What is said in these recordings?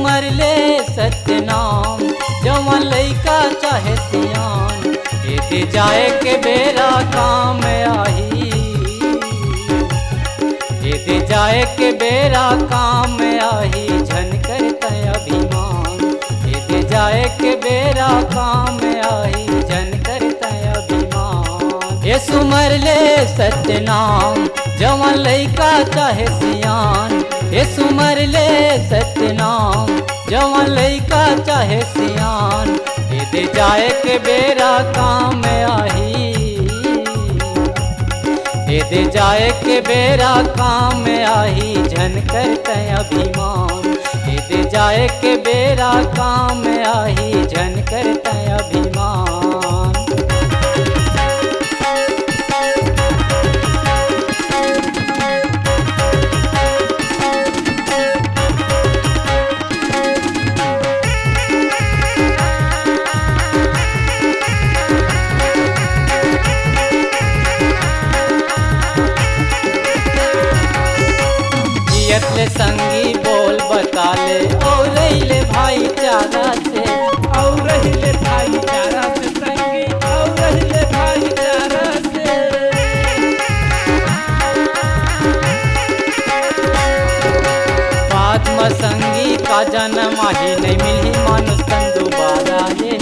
सुमर ले सत्य नाम जवन लइका चाहे सियान दे जाए के बेरा काम आही दे जाए के बेरा काम आही झनकर तय अभिमान दे जाए के बेरा काम आही झनकर तय अभिमान ये सुमर ले सत्य नाम जवन लइका चाहे सियान ये सुमर ले सत्य नाम जवन लइका चाहे सियान दे जाए के बेरा काम आही दे जाए के बेरा काम आही झनकर तय अभिमान दे जाए के बेरा काम आही झनकर तय अभिमान। ले संगी बोल बता ले और रहिले भाईचारा से और रहिले भाईचारा से संगी और रहिले भाईचारा से बाद में संगी का जन्म ही नहीं मिली मानुष तन दोबारा ये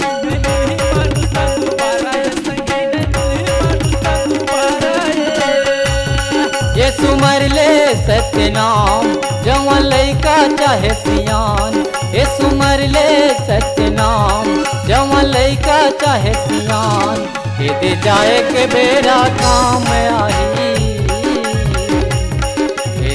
ये सुमर ले सत्य नाम जवन लइका चाहे सियान ये सुमर ले सत्य नाम जवन लइका चाहे सियान दे जाए के बेरा काम आही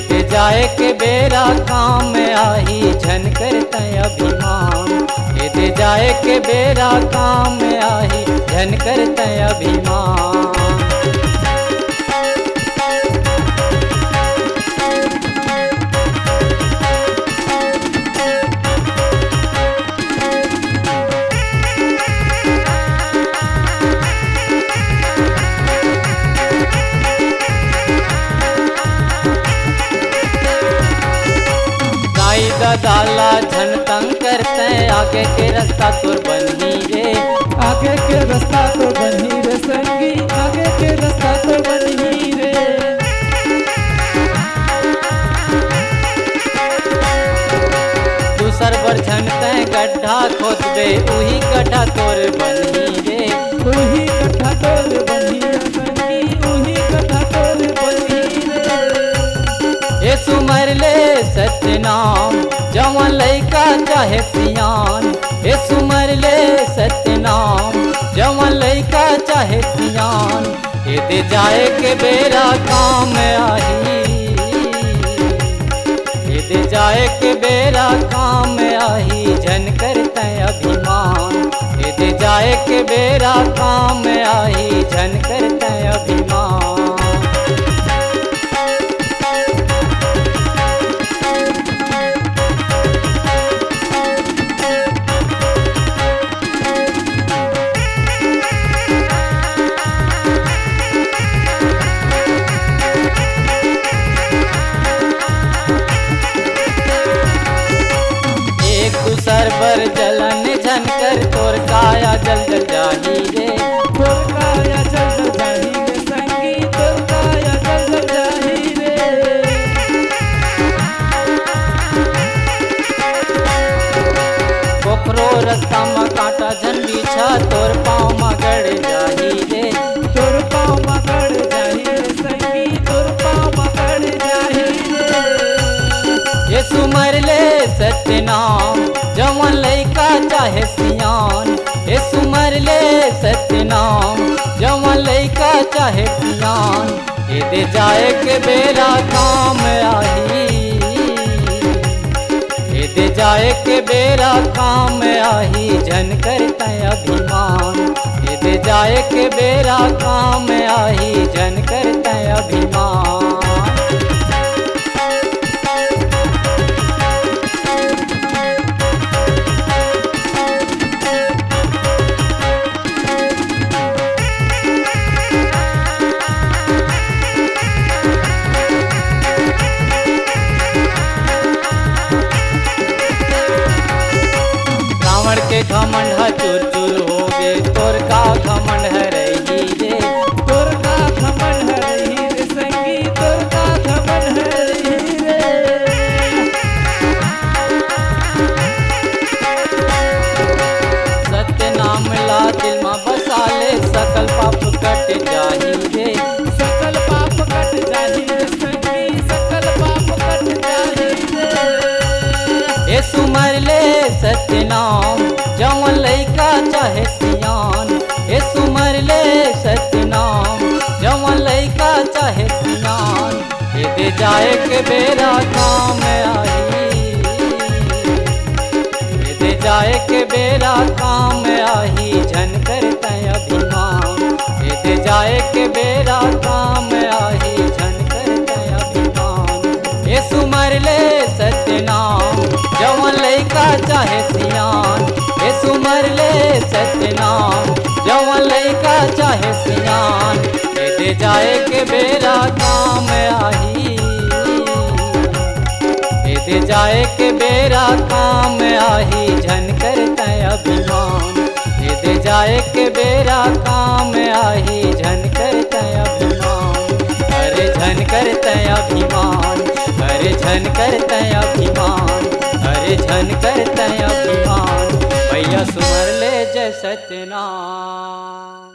दे जाए के बेरा काम आही झनकर तय अभिमान दे जाए के बेरा काम आही झनकर तय अभिमान। दाला झन तंग करते आगे के रास्ता तोर बनी रे आगे के रास्ता तो बनी रे संगी आगे के रास्ता तो बनी रे दूसर बर झनते गड्ढा खोद दे वही गड्ढा तोर बनी रे वही गड्ढा तोर बनी रे संगी वही गड्ढा तोर बनी रे ये सुमर ले सत्य नाम जवन लइका चाहे सियान ये सुमर ले सत्य नाम जवन लइका चाहे सियान दे जाए के बेरा काम आही दे जाए के बेरा काम आही झनकर तय अभिमान दे जाए के बेरा काम आही झनकर तय अभिमान। सरबर जलन झनकर तोर काया जल जल जाही रे तोर काया जल जल जाही रे संगी तोर काया जल जल जाही रे पोखरो रास्ता में कांटा जन बिछा तोर पाँव में गड़ जाही रे तोर पाँव में गड़ जाही रे संगी तोर पाँव में गड़ जाही रे ये सुमर ले सत्य नाम जवन लइका चाहे सियान ये सुमर ले सत्य नाम जवन लइका चाहे सियान दे जाए के बेरा काम आही दे जाए के बेरा काम आही झनकर तय अभिमान दे जाए के बेरा काम आही झनकर तय अभिमान। रावण के घमंड है चूर चूर हो गे तोर का घमंड है रही रे तोर का घमंड है रही रे संगी तोर का घमंड है रही रे सत्य नाम ला दिल में बसा ले सकल पाप कट जाही रे सकल पाप कट जाही रे संगी सकल पाप कट जाही रे ए सुमर ले सत्य नाम जवन लइका चाहे सियान ए सुमर ले सत्य नाम जवन लइका चाहे सियान ए दे जाए के बेरा काम आई ए दे जाए के बेरा काम आई झन करते अभिमान ए दे जाए के बेरा काम आई झन करते अभिमान ए सुमर ले सत्य नाम जवन लइका चाहे सियान ए सुमर ले सत्य नाम जवन लइका चाहे सियान ए दे जाए के बेरा काम आई ए दे जाए के बेरा काम आई झन करते अभिमान ए दे जाए के बेरा काम आई झन करते अभिमान अरे झन करते अभिमान अरे झन करते अभिमान अरे झन करते अभिमान भैया सुमर ले जय सत्यनाम।